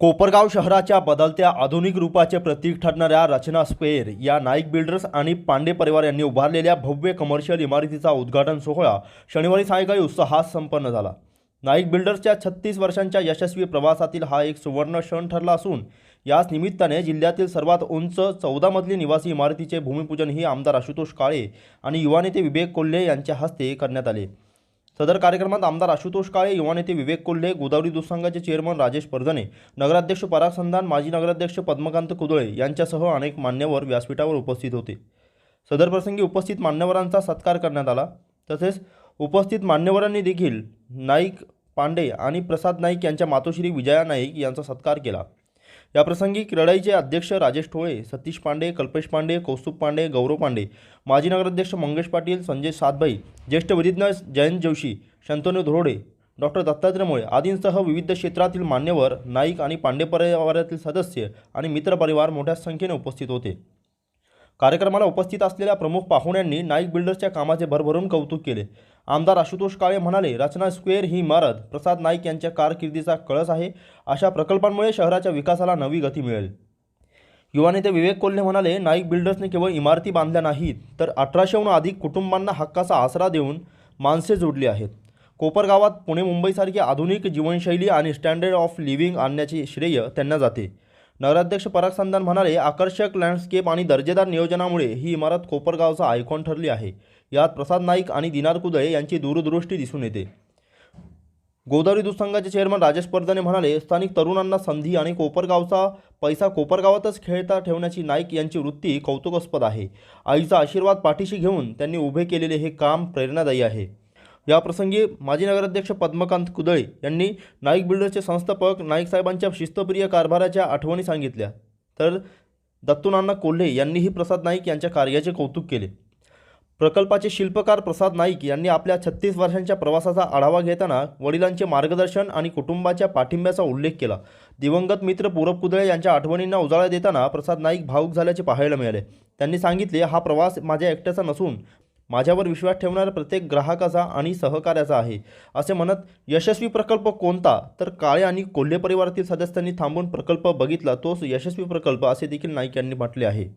कोपरगाव शहराच्या बदलत्या आधुनिक रूपाचे प्रतीक ठरणाऱ्या रचना स्क्वेअर या नाईक बिल्डर्स आणि पांडे परिवार यांनी उभारलेल्या भव्य कमर्शियल इमारतीचा उद्घाटन सोहळा शनिवारी सायंकाळी उत्साहात संपन्न झाला। नाईक बिल्डर्सच्या 36 वर्षांच्या यशस्वी प्रवासातील हा एक सुवर्ण क्षण ठरला असून याच निमित्ताने जिल्ह्यातील सर्वात उंच 14 मजली निवासी इमारतीचे भूमिपूजनही आमदार आशुतोष काळे आणि युवा नेते विवेक कोल्हे यांच्या हस्ते करण्यात आले। सदर कार्यक्रमात आमदार आशुतोष काळे, युवा नेते विवेक कोल्हे, गोदावरी दूध संघाचे चेअरमन राजेश परदने, नगराध्यक्ष पराग संधान, माजी नगराध्यक्ष पद्मकांत कुदळे यांच्यासह अनेक मान्यवर व्यासपीठावर उपस्थित होते। सदर प्रसंगी उपस्थित मान्यवरांचा सत्कार करण्यात आला। तसेच उपस्थित मान्यवरांनी देखील नाईक पांडे आणि प्रसाद नाईक यांच्या मातोश्री विजया नाईक यांचा सत्कार केला। या प्रसंगी क्रेडाईचे अध्यक्ष राजेश टोळे, सतीश पांडे, कल्पेश पांडे, कौस्तुभ पांडे, गौरव पांडे, माजी नगराध्यक्ष मंगेश पाटील, संजय सातभाई, ज्येष्ठ विधिज्ञ जयंत जोशी, शंतनू धोरडे, डॉक्टर दत्तात्रय मोळे आदींसह विविध क्षेत्रातील मान्यवर, नाईक आणि पांडे परिवारातील सदस्य आणि मित्रपरिवार मोठ्या संख्येने उपस्थित होते। कार्यक्रमाला उपस्थित असलेल्या प्रमुख पाहुण्यांनी नाईक बिल्डर्सच्या कामाचे भरभरून कौतुक केले। आमदार आशुतोष काळे म्हणाले, रचना स्क्वेअर ही इमारत प्रसाद नाईक यांच्या कारकिर्दीचा कळस आहे। अशा प्रकल्पांमुळे शहराच्या विकासाला नवी गती मिळेल। युवा नेते विवेक कोल्हे म्हणाले, नाईक बिल्डर्सने केवळ इमारती बांधल्या नाहीत तर 1800हून अधिक कुटुंबांना हक्काचा आसरा देऊन माणसे जोडली आहेत। कोपरगावात पुणे मुंबईसारखी आधुनिक जीवनशैली आणि स्टँडर्ड ऑफ लिव्हिंग आणण्याचे श्रेय त्यांना जाते। नगराध्यक्ष पराग संधान म्हणाले, आकर्षक लँडस्केप आणि दर्जेदार नियोजनामुळे ही इमारत कोपरगावचा आयकॉन ठरली आहे। यात प्रसाद नाईक आणि दिनार कुदळे यांची दूरदृष्टी दिसून येते। गोदावरी दूध संघाचे चेअरमन राजेश परदने म्हणाले, स्थानिक तरुणांना संधी आणि कोपरगावचा पैसा कोपरगावातच खेळता ठेवण्याची नाईक यांची वृत्ती कौतुकास्पद आहे। आईचा आशीर्वाद पाठीशी घेऊन त्यांनी उभे केलेले हे काम प्रेरणादायी आहे। या प्रसंगी माजी नगराध्यक्ष पद्मकांत कुदळे यांनी नाईक बिल्डर्सचे संस्थापक नाईक साहेबांच्या शिस्तप्रिय कारभाराच्या आठवणी सांगितल्या, तर दत्तूनाना कोल्हे यांनीही प्रसाद नाईक यांच्या कार्याचे कौतुक केले। प्रकल्पाचे शिल्पकार प्रसाद नाईक यांनी आपल्या 36 वर्षांच्या प्रवासाचा आढावा घेताना वडिलांचे मार्गदर्शन आणि कुटुंबाच्या पाठिंब्याचा उल्लेख केला। दिवंगत मित्र पूरब कुदळे यांच्या आठवणींना उजाळा देताना प्रसाद नाईक भावुक झाल्याचे पाहायला मिळाले। त्यांनी सांगितले, हा प्रवास माझ्या एकट्याचा नसून माझ्यावर विश्वास ठेवणाऱ्या प्रत्येक ग्राहकाचा आणि सहकार्याचा आहे। असे म्हणत, यशस्वी प्रकल्प कोणता तर काळे आणि कोल्हे परिवारातील सदस्यांनी थांबून प्रकल्प बघितला तोच यशस्वी प्रकल्प असे देखील नाईक यांनी म्हटले आहे।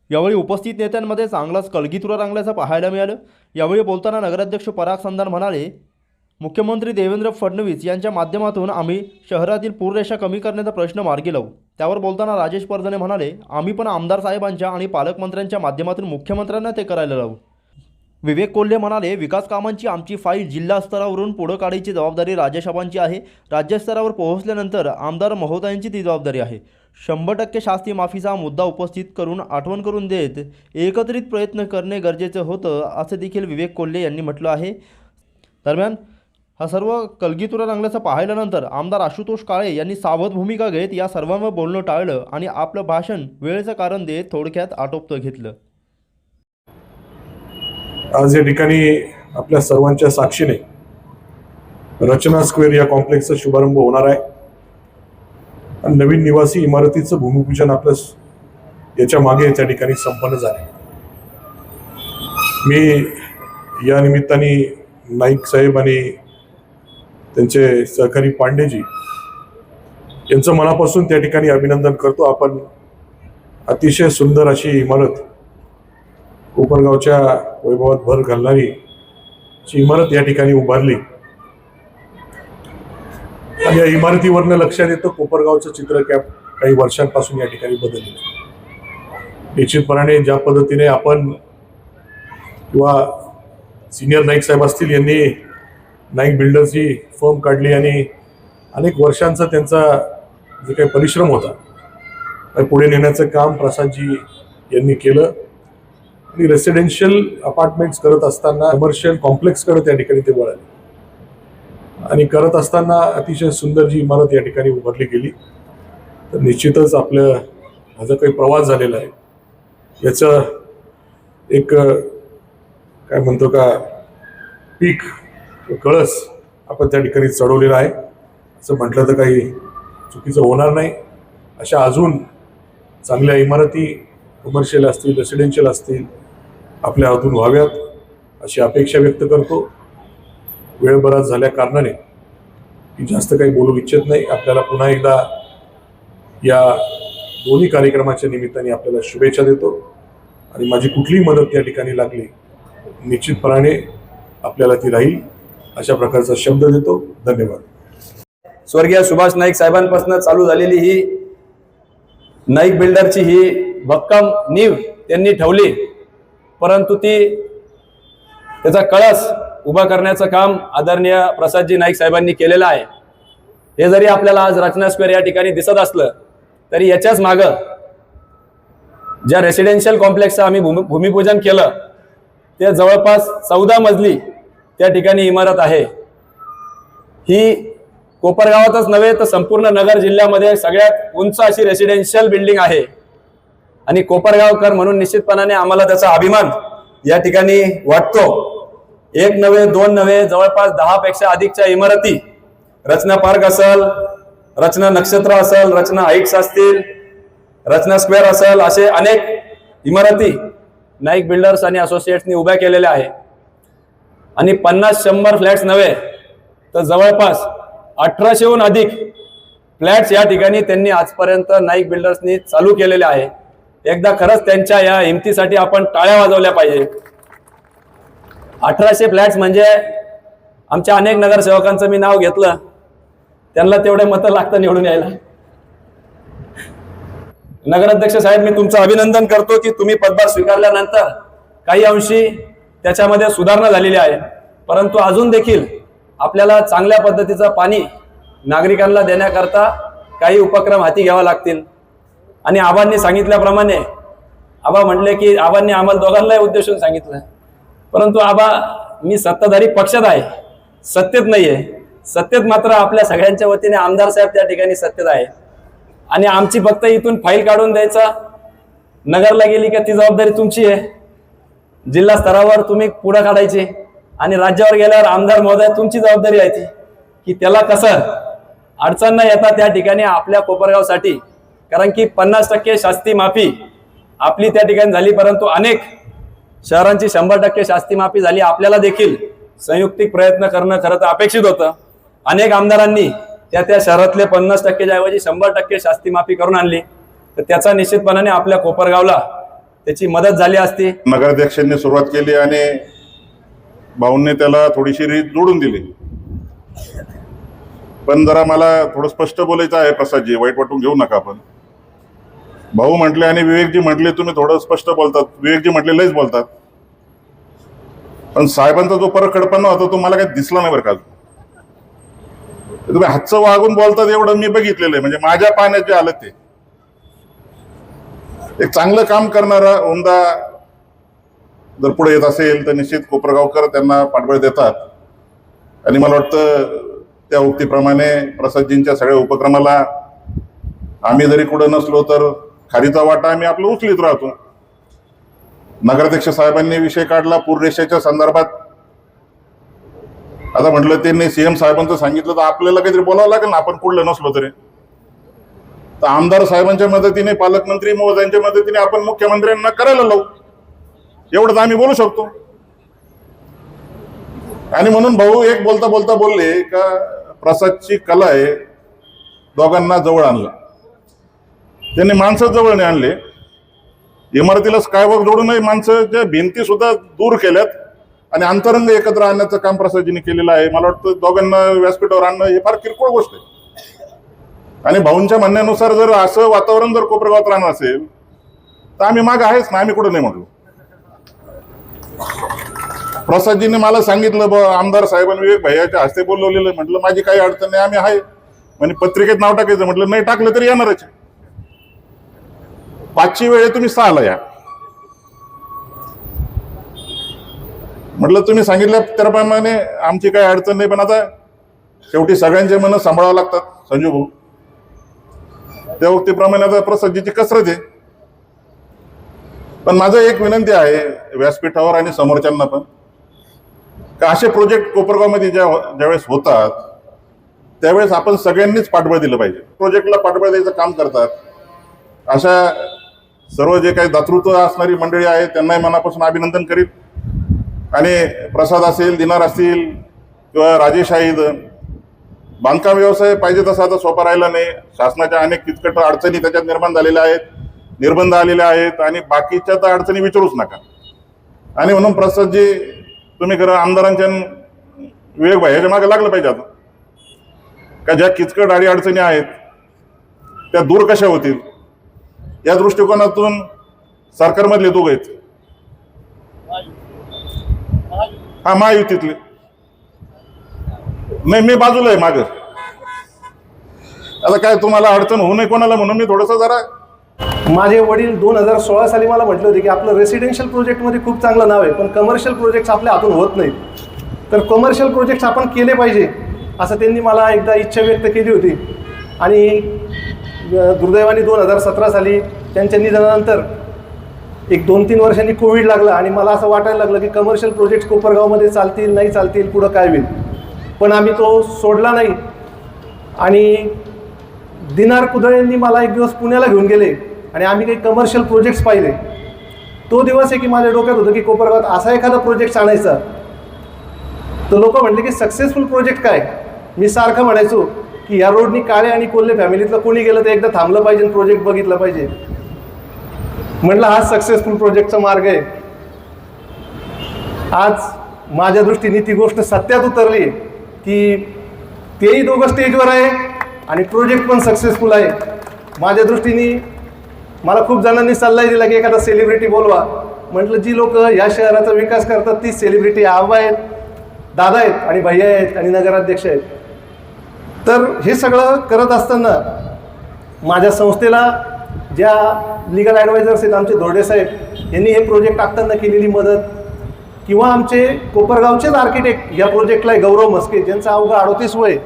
यावेळी उपस्थित नेत्यांमध्ये चांगलाच कलगीतुरा रंगल्याचं पाहायला मिळालं। यावेळी बोलताना नगराध्यक्ष पराग संधान म्हणाले, मुख्यमंत्री देवेंद्र फडणवीस यांच्या माध्यमातून आम्ही शहरातील पूररेषा कमी करण्याचा प्रश्न मार्गी लावू। त्यावर बोलताना राजेश परदने म्हणाले, आम्ही पण आमदार साहेबांच्या आणि पालकमंत्र्यांच्या माध्यमातून मुख्यमंत्र्यांना ते करायला लावू। विवेक कोल्हे म्हणाले, विकास कामांची आमची फाईल जिल्हा स्तरावरून पुढे काढायची जबाबदारी राजेसाहेबांची आहे। राज्यस्तरावर पोहोचल्यानंतर आमदार महोदयांची ती जबाबदारी आहे। 100% शास्ती माफीचा मुद्दा उपस्थित करून आठवण करून देत एकत्रित प्रयत्न करणे गरजेचं होतं, असे देखील विवेक कोल्हे यांनी म्हटलं आहे। दरम्यान हा सर्व कलगीतुरा रंगल्याचं पाहिल्यानंतर आमदार आशुतोष काळे यांनी सावध भूमिका घेत या सर्वांवर बोलणं टाळलं आणि आपलं भाषण वेळेचं कारण देत थोडक्यात आटोपतं घेतलं। आज या ठिकाणी आपल्या सर्वांच्या साक्षीने रचना स्क्वेअर या कॉम्प्लेक्सचा शुभारंभ होणार आहे। नवीन निवासी इमारतीचं भूमिपूजन आपलं याच्या मागे त्या ठिकाणी संपन्न झाले। मी या निमित्ताने नाईक साहेब आणि त्यांचे सहकारी पांडेजी यांचं मनापासून त्या ठिकाणी अभिनंदन करतो। आपण अतिशय सुंदर अशी इमारत, कोपरगावच्या वैभवात भर घालणारी इमारत या ठिकाणी उभारली आणि या इमारतीवरनं लक्षात येतं कोपरगावचं चित्र काही वर्षांपासून या ठिकाणी बदललं। निश्चितपणे ज्या पद्धतीने आपण किंवा सिनियर नाईक साहेब असतील यांनी नाईक बिल्डर्स ही फर्म काढली आणि अनेक वर्षांचा त्यांचा जे काही परिश्रम होता पुढे नेण्याचं काम प्रसादजी यांनी केलं आणि रेसिडेन्शियल अपार्टमेंट्स करत असताना कमर्शियल कॉम्प्लेक्सकडे त्या ठिकाणी ते वळाले आणि करत असताना अतिशय सुंदर जी इमारत या ठिकाणी उभारली गेली। तर निश्चितच आपलं हा जो काही प्रवास झालेला आहे याचं एक काय म्हणतो का पीक कळस आपण त्या ठिकाणी चढवलेला आहे असं म्हटलं तर काही चुकीचं होणार नाही। अशा अजून चांगल्या इमारती कमर्शियल असतील, रेसिडेन्शियल असतील आपल्या हातून व्हाव्यात अशी अपेक्षा व्यक्त करतो। वेळ बराच झाल्या कारणाने की जास्त काही बोलू इच्छित नाही. आपल्याला पुन्हा एकदा या दोन्ही कार्यक्रमाच्या निमित्ताने आपल्याला शुभेच्छा देतो आणि माझी कुठलीही मदत या ठिकाणी लागली निश्चितपणाने आपल्याला ती राहील अशा प्रकारचा शब्द देतो. धन्यवाद. स्वर्गीय सुभाष नाईक साहेबांपासून चालू झालेली ही नाईक बिल्डरची ही भक्कम नीव त्यांनी ठेवली, परंतु त्याचा कळस उभा करण्याचं काम आदरणीय प्रसादजी नाईक साहेबांनी केलेलं आहे. हे जरी आपल्याला आज रचना स्क्वेअर या ठिकाणी दिसत असलं तरी याच्याच मागं ज्या रेसिडेन्शियल कॉम्प्लेक्सचं आम्ही भूमिपूजन केलं ते जवळपास 14 मजली त्या ठिकाणी इमारत आहे. ही कोपरगावातच नव्हे तर संपूर्ण नगर जिल्ह्यामध्ये सगळ्यात उंच अशी रेसिडेन्शियल बिल्डिंग आहे आणि कोपरगावकर म्हणून निश्चितपणाने आम्हाला त्याचा अभिमान या ठिकाणी वाटतो. एक नव्हे, दोन नव्हे, जवळपास 10 पेक्षा अधिकच्या इमारती, रचना पार्क असेल, रचना नक्षत्र असेल, रचना हाईट्स असतील, रचना स्क्वेअर असेल, असे अनेक इमारती नाईक बिल्डर्स आणि असोसिएट्सनी उभ्या केलेल्या आहे. आणि 50-100 फ्लॅट्स नव्हे तर जवळपास 1800हून अधिक फ्लॅट्स या ठिकाणी त्यांनी आजपर्यंत नाईक बिल्डर्सनी चालू केलेले आहे. एकदा खरंच त्यांच्या या हिमतीसाठी आपण टाळ्या वाजवल्या पाहिजे. 1800 फ्लॅट्स म्हणजे आमच्या अनेक नगरसेवकांचं मी नाव घेतलं, त्यांना तेवढे मतं लागतं निवडून यायला. नगराध्यक्ष साहेब, मी तुमचं अभिनंदन करतो की तुम्ही पदभार स्वीकारल्यानंतर काही अंशी त्याच्यामध्ये सुधारणा झालेली आहे, परंतु अजून देखील आपल्याला चांगल्या पद्धतीचं पाणी नागरिकांना देण्याकरता काही उपक्रम हाती घ्यावा लागतील. आणि आबांनी सांगितल्याप्रमाणे आबा म्हटले की आबांनी आम्हाला दोघांनाही उद्देशून सांगितलं, परंतु आबा मी सत्ताधारी पक्षात आहे, सत्तेत नाहीये. सत्तेत मात्र आपल्या सगळ्यांच्या वतीने आमदार साहेब त्या ठिकाणी सत्तेत आहे आणि आमची फक्त इथून फाईल काढून द्यायचा, नगरला गेली का ती जबाबदारी तुमची आहे, जिल्हा स्तरावर तुम्ही पुढे काढायची आणि राज्यावर गेल्यावर आमदार महोदय तुमची जबाबदारी आहे ती की त्याला कसं अडचण न येता त्या ठिकाणी आपल्या कोपरगावसाठी, कारण की 50% शास्ती माफी आपली त्या ठिकाणी झाली, परंतु अनेक शहरांची 100% शास्ती माफी झाली. आपल्याला देखील संयुक्तिक प्रयत्न करणं खरं तर अपेक्षित होतं. अनेक आमदारांनी त्या शहरातले 50%च्या ऐवजी 100% शास्ती माफी करून आणली, तर त्याचा निश्चितपणाने आपल्या कोपरगावला त्याची मदत झाली असती. नगराध्यक्षांनी सुरुवात केली आणि भाऊंनी त्याला थोडीशी रीत जोडून दिली. पण जरा मला थोडं स्पष्ट बोलायचं आहे प्रसादजी, वाईट वाटून घेऊ नका. आपण भाऊ म्हटले आणि विवेकजी म्हटले तुम्ही थोडं स्पष्ट बोलतात, विवेकजी म्हटले लयच बोलतात, पण साहेबांचा जो परखडपणा होता तो मला काही दिसला नाही बरं का. तुम्ही हातचं वागून बोलतात एवढं मी बघितलेलं आहे, म्हणजे माझ्या पाहण्यात जे आलं ते. एक चांगलं काम करणारा उमदा जर पुढे येत असेल तर निश्चित कोपरगावकर त्यांना पाठबळ देतात. आणि मला वाटतं त्या उक्तीप्रमाणे प्रसादजींच्या सगळ्या उपक्रमाला आम्ही जरी कुठं नसलो तर खारीचा वाटा आम्ही आपलं उचलीत राहतो. नगराध्यक्ष साहेबांनी विषय काढला पूररेषेच्या संदर्भात. आता म्हटलं त्यांनी सीएम साहेबांचं सांगितलं तर आपल्याला काहीतरी बोलावं लागेल ना, आपण कुठलं नसलो तरी. तर आमदार साहेबांच्या मदतीने, पालकमंत्री महोदयांच्या मदतीने आपण मुख्यमंत्र्यांना करायला लावू, एवढंच आम्ही बोलू शकतो. आणि म्हणून भाऊ एक बोलता बोलता बोलले का प्रसादची कला आहे दोघांना जवळ आणलं. त्यांनी माणसं जवळ नाही आणले, इमारतीला स्कायवॉक जोडूनही माणसाच्या भिंती सुद्धा दूर केल्यात आणि अंतरंग एकत्र आणण्याचं काम प्रसादजींनी केलेलं आहे. मला वाटतं दोघांना व्यासपीठावर आणणं हे फार किरकोळ गोष्ट आहे. आणि भाऊंच्या म्हणण्यानुसार जर असं वातावरण जर कोपरगावात राहणार असेल तर आम्ही माग आहेच ना, आम्ही कुठं नाही म्हटलो. प्रसादजींनी मला सांगितलं आमदार साहेबांनी विवेक भैयाच्या हस्ते बोलवलेलं, म्हटलं माझी काही अडचण नाही, आम्ही आहे. म्हणजे पत्रिकेत नाव टाकायचं, म्हटलं नाही टाकलं तरी येणारच. 5ची वेळ तुम्ही 6ला या, म्हटलं तुम्ही सांगितल्या त्याप्रमाणे आमची काही अडचण नाही. पण आता शेवटी सगळ्यांचे मन सांभाळावं लागतात संजू भाऊ, त्या वक्तीप्रमाणे आता प्रसादजीची कसरत आहे. पण माझं एक विनंती आहे व्यासपीठावर आणि समोरच्यांना पण, का असे प्रोजेक्ट कोपरगावमध्ये ज्यावेळेस होतात त्यावेळेस आपण सगळ्यांनीच पाठबळ दिलं पाहिजे. प्रोजेक्टला पाठबळ द्यायचं काम करतात अशा सर्व जे काही दातृत्व असणारी मंडळी आहे त्यांनाही मनापासून अभिनंदन करीत. आणि प्रसाद असेल, दिनार असतील किंवा राजेश शाहीद, बांधकाम व्यवसाय पाहिजे तसा आता सोपा राहिला नाही. शासनाच्या अनेक किचकट अडचणी त्याच्यात निर्माण झालेल्या आहेत, निर्बंध आलेले आहेत आणि बाकीच्या तर अडचणी विचारूच नका. आणि म्हणून प्रसादजी तुम्ही खरं आमदारांच्या विवेक भाई ह्याच्या मागे लागलं पाहिजे आता, का ज्या किचकट अडचणी आहेत त्या दूर कशा होतील या दृष्टिकोनातून सरकारमधले दोघं आहेत. हा महायुतीतले नाही, मी बाजूला आहे माग. आता काय तुम्हाला अडचण होऊ नये कोणाला म्हणून मी थोडंसं जरा. माझे वडील 2016 साली मला म्हटले होते की आपलं रेसिडेन्शियल प्रोजेक्टमध्ये खूप चांगलं नाव आहे, पण कमर्शियल प्रोजेक्ट्स आपल्या हातून होत नाहीत, तर कमर्शियल प्रोजेक्ट्स आपण केले पाहिजे असं त्यांनी मला एकदा इच्छा व्यक्त केली होती. आणि दुर्दैवाने 2017 साली त्यांच्या निधनानंतर एक 2-3 वर्षांनी कोविड लागला आणि मला असं वाटायला लागलं की कमर्शियल प्रोजेक्ट्स कोपरगावमध्ये चालतील नाही चालतील, पुढं काय होईल. पण आम्ही तो सोडला नाही. आणि दिनार कुदळेंनी मला एक दिवस पुण्याला घेऊन गेले आणि आम्ही काही कमर्शियल प्रोजेक्ट्स पाहिले. तो दिवस आहे की माझ्या डोक्यात होतं की कोपरगावात असा एखादा प्रोजेक्ट आणायचा. तर लोक म्हटले की सक्सेसफुल प्रोजेक्ट काय. मी सारखं म्हणायचो की या रोडनी काळे आणि कोल्हे फॅमिलीतलं कोणी गेलं तर एकदा थांबलं पाहिजे, प्रोजेक्ट बघितलं पाहिजे. म्हटलं हा सक्सेसफुल प्रोजेक्टचा मार्ग आहे. आज माझ्या दृष्टीने ती गोष्ट सत्यात उतरली की तेही दोघं स्टेजवर आहे आणि प्रोजेक्ट पण सक्सेसफुल आहे. माझ्या दृष्टीने मला खूप जणांनी सल्ला दिला की एखादा सेलिब्रिटी बोलवा. म्हटलं जी लोक या शहराचा विकास करतात ती सेलिब्रिटी आबा आहेत, दादा आहेत आणि भैया आहेत आणि नगराध्यक्ष आहेत. तर हे सगळं करत असताना माझ्या संस्थेला ज्या लिगल ॲडवायझर्स आहेत आमचे धोरडे साहेब यांनी हे प्रोजेक्ट आखताना केलेली मदत, किंवा आमचे कोपरगावचेच आर्किटेक्ट या प्रोजेक्टला आहे गौरव म्हस्के, ज्यांचा अवघा 38 वय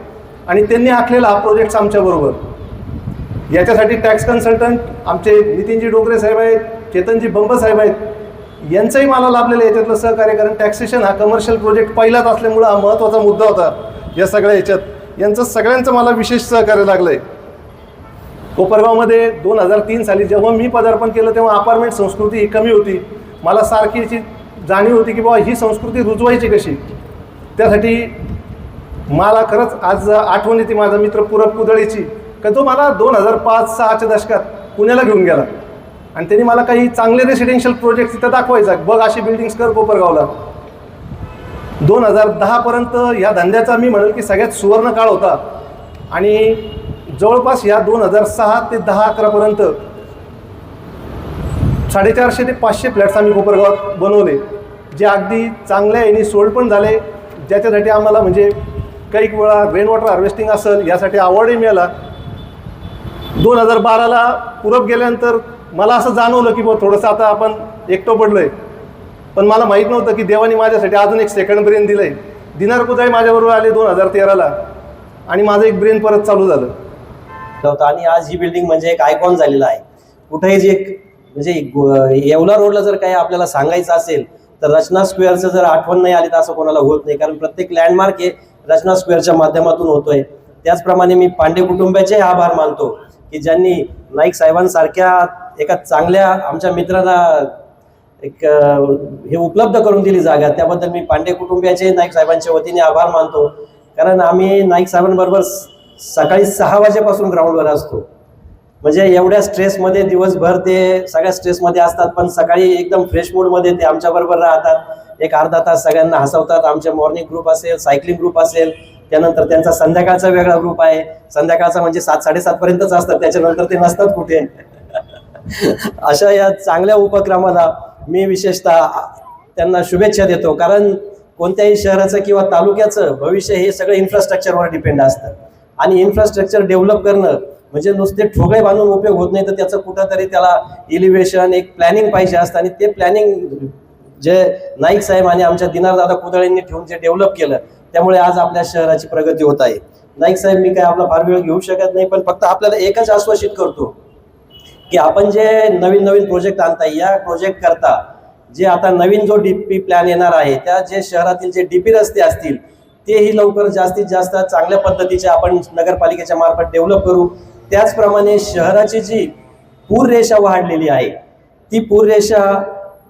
आणि त्यांनी आखलेला हा प्रोजेक्ट आमच्याबरोबर. याच्यासाठी टॅक्स कन्सल्टंट आमचे नितीनजी डोंगरे साहेब आहेत, चेतनजी बंब साहेब आहेत, यांचंही मला लाभलेलं आहे याच्यातलं सहकार्य. कारण टॅक्सेशन हा कमर्शियल प्रोजेक्ट पहिलाच असल्यामुळं हा महत्त्वाचा मुद्दा होता या सगळ्या याच्यात. यांचं सगळ्यांचं मला विशेष सहकार्य लागलं आहे. कोपरगावमध्ये 2003 साली जेव्हा मी पदार्पण केलं तेव्हा अपार्टमेंट संस्कृती ही कमी होती. मला सारखी याची जाणीव होती की बाबा ही संस्कृती रुजवायची कशी. त्यासाठी मला खरंच आज आठवण येते माझा मित्र पूरब कुदळीची, का जो मला 2005-06च्या दशकात पुण्याला घेऊन गेला आणि त्यांनी मला काही चांगले रेसिडेन्शियल प्रोजेक्ट तिथं दाखवायचा. बघ अशी बिल्डिंग्स कर कोपरगावला. 2010पर्यंत या धंद्याचा मी म्हणेल की सगळ्यात सुवर्ण काळ होता. आणि जवळपास या 2006 ते 10-11पर्यंत 450 ते 500 फ्लॅट्स आम्ही कोपरगावात बनवले, जे अगदी चांगल्या यांनी सोल्ड पण झाले. ज्याच्यासाठी आम्हाला म्हणजे काही वेळा रेन वॉटर हार्वेस्टिंग असेल यासाठी अवॉर्डही मिळाला. 2012ला पूरब गेल्यानंतर मला असं जाणवलं की बुवा थोडंसं आता आपण एकटं पडलो आहे. पण मला माहीत नव्हतं की देवाने माझ्यासाठी अजून एक सेकंड ब्रेन दिलं आहे. दिनार कुदळे माझ्याबरोबर आले 2013ला आणि माझं एक ब्रेन परत चालू झालं. आणि आज ही बिल्डिंग म्हणजे एक आयकॉन झालेला आहे. कुठेही जे म्हणजे येवला रोडला जर काही आपल्याला सांगायचं असेल तर रचना स्क्वेअरचं जर आठवण नाही आली तर असं कोणाला होत नाही. कारण प्रत्येक लँडमार्क हे रचना स्क्वेअरच्या माध्यमातून होतोय. त्याचप्रमाणे मी पांडे कुटुंबाचे आभार मानतो की ज्यांनी नाईक साहेबांसारख्या एका चांगल्या आमच्या मित्रांना एक हे उपलब्ध करून दिली जागा. त्याबद्दल मी पांडे कुटुंबियाचे नाईक साहेबांच्या वतीने आभार मानतो. कारण आम्ही नाईक साहेबांबरोबर सकाळी 6 वाजेपासून ग्राउंडवर असतो. म्हणजे एवढ्या स्ट्रेसमध्ये दिवसभर ते सगळ्या स्ट्रेसमध्ये असतात, पण सकाळी एकदम फ्रेश मूडमध्ये ते आमच्याबरोबर राहतात. एक अर्धा तास सगळ्यांना हसवतात. आमचे मॉर्निंग ग्रुप असेल, सायकलिंग ग्रुप असेल, त्यानंतर त्यांचा संध्याकाळचा वेगळा ग्रुप आहे. संध्याकाळचा म्हणजे 7-7:30 पर्यंतच असतात, त्याच्यानंतर ते नसतात कुठे. अशा या चांगल्या उपक्रमाला मी विशेषतः त्यांना शुभेच्छा देतो. कारण कोणत्याही शहराचं किंवा तालुक्याचं भविष्य हे सगळं इन्फ्रास्ट्रक्चरवर डिपेंड असतं. आणि इन्फ्रास्ट्रक्चर डेव्हलप करणं म्हणजे नुसते ठोकळे बांधून उपयोग होत नाही, तर त्याचं कुठंतरी त्याला इलिव्हेशन एक प्लॅनिंग पाहिजे असतं. आणि ते प्लॅनिंग जे नाईक साहेब आणि आमच्या दिनारदादा कुदळेंनी ठेवून जे डेव्हलप केलं, त्यामुळे आज आपल्या शहराची प्रगती होत आहे. नाईक साहेब, मी काय आपला फार वेळ घेऊ शकत नाही, पण फक्त आपल्याला एकच आश्वासित करतो की आपण जे नवीन नवीन प्रोजेक्ट आणताय, या प्रोजेक्ट करता जे आता नवीन जो डीपी प्लॅन येणार आहे, त्या जे शहरातील जे डीपी रस्ते असतील तेही लवकर जास्तीत जास्त चांगल्या पद्धतीचे आपण नगरपालिकेच्या मार्फत डेव्हलप करू. त्याचप्रमाणे शहराची जी पूररेषा वाढलेली आहे, ती पूररेषा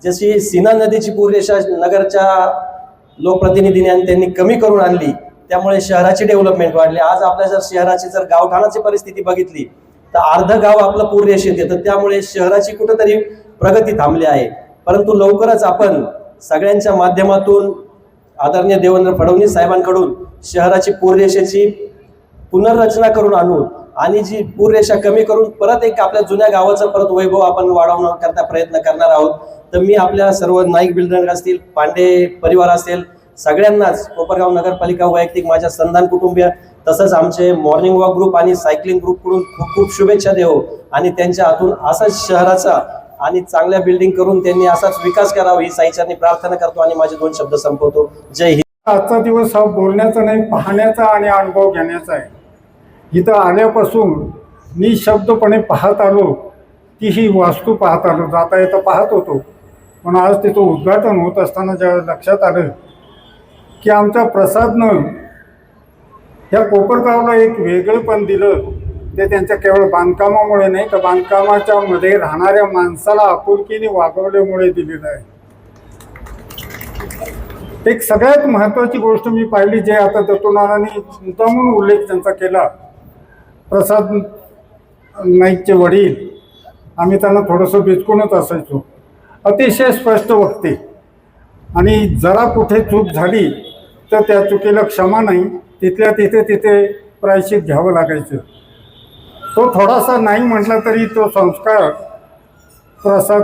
जशी सीना नदीची पूररेषा नगरच्या लोकप्रतिनिधींनी त्यांनी कमी करून आणली, त्यामुळे शहराची डेव्हलपमेंट वाढली. आज आपल्या जर शहराची जर गावठाणाची परिस्थिती बघितली तर अर्ध गाव आपलं पूररेषेत येतं, त्यामुळे शहराची कुठेतरी प्रगती थांबली आहे. परंतु लवकरच आपण सगळ्यांच्या माध्यमातून आदरणीय देवेंद्र फडणवीस साहेबांकडून शहराची पूररेषेची पुनर्रचना करून आणू आणि जी पूररेषा कमी करून परत एक आपल्या जुन्या गावाचं परत वैभव आपण वाढवण्याकरता प्रयत्न करणार आहोत. तर मी आपल्या सर्व नाईक बिल्डर असतील, पांडे परिवार असेल, सगळ्यांनाच कोपरगाव नगरपालिका वैयक्तिक माझ्या संधान कुटुंबीय तसंच आमचे मॉर्निंग वॉक ग्रुप आणि सायकलिंग ग्रुपकडून खूप खूप शुभेच्छा देऊ आणि त्यांच्या हातून असाच शहराचा आणि चांगल्या बिल्डिंग करून त्यांनी असाच विकास करावा ही साईचरणी प्रार्थना करतो आणि माझे 2 शब्द संपवतो. जय हिंद. आजचा दिवस हा बोलण्याचा नाही, पाहण्याचा आणि अनुभव घेण्याचा आहे. इथं आल्यापासून निशब्दपणे पाहत आलो, ती ही वास्तू पाहत आलो, जाता येता पाहत होतो. पण आज तिचं उद्घाटन होत असताना ज्यावेळेस लक्षात आलं की आमच्या प्रसादनं ह्या कोपरगावला एक वेगळेपण दिलं, ते त्यांच्या केवळ बांधकामामुळे नाही तर बांधकामाच्या मध्ये राहणाऱ्या माणसाला आपुलकीने वागवल्यामुळे दिलेलं आहे. एक सगळ्यात महत्त्वाची गोष्ट मी पाहिली, जे आता दत्तूनारांनी मुद्दामून उल्लेख त्यांचा केला, प्रसाद नाईकचे वडील, आम्ही त्यांना थोडंसं बिचकूनच असायचो, अतिशय स्पष्ट वक्ते आणि जरा कुठे चूक झाली तर त्या चुकीला क्षमा नाही, तिथल्या तिथे प्रायश्चित घ्यावं लागायचं. तो थोडासा नाही म्हटला तरी तो संस्कार प्रसाद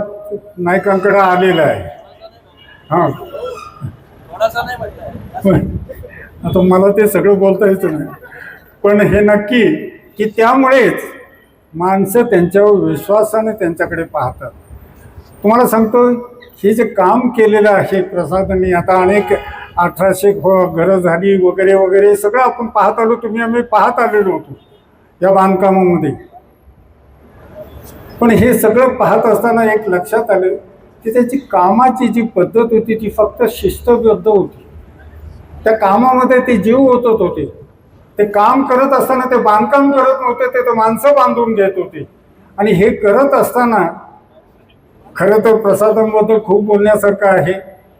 नाईकांकडे आलेला आहे. हां, आता मला ते सगळं बोलता यायचं नाही, पण हे नक्की की त्यामुळेच माणसं त्यांच्यावर विश्वासाने त्यांच्याकडे पाहतात. तुम्हाला सांगतो, हे जे काम केलेलं आहे प्रसादांनी, आता अनेक 1800 घरं झाली वगैरे वगैरे सगळं आपण पाहत आलो, आम्ही पाहत आलेलो होतो या बांधकामामध्ये. पण हे सगळं पाहत असताना एक लक्षात आलं की त्याची कामाची जी पद्धत होती ती फक्त शिस्तबद्ध होती. त्या कामामध्ये ते जीव ओतत होते. ते काम करत असताना ते बांधकाम करत नव्हते, ते माणसं बांधून घेत होते. आणि हे करत असताना खरं तर प्रसादांबद्दल खूप बोलण्यासारखं आहे,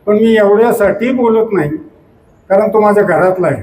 पण मी एवढ्यासाठी बोलत नाही कारण तो माझ्या घरातला आहे.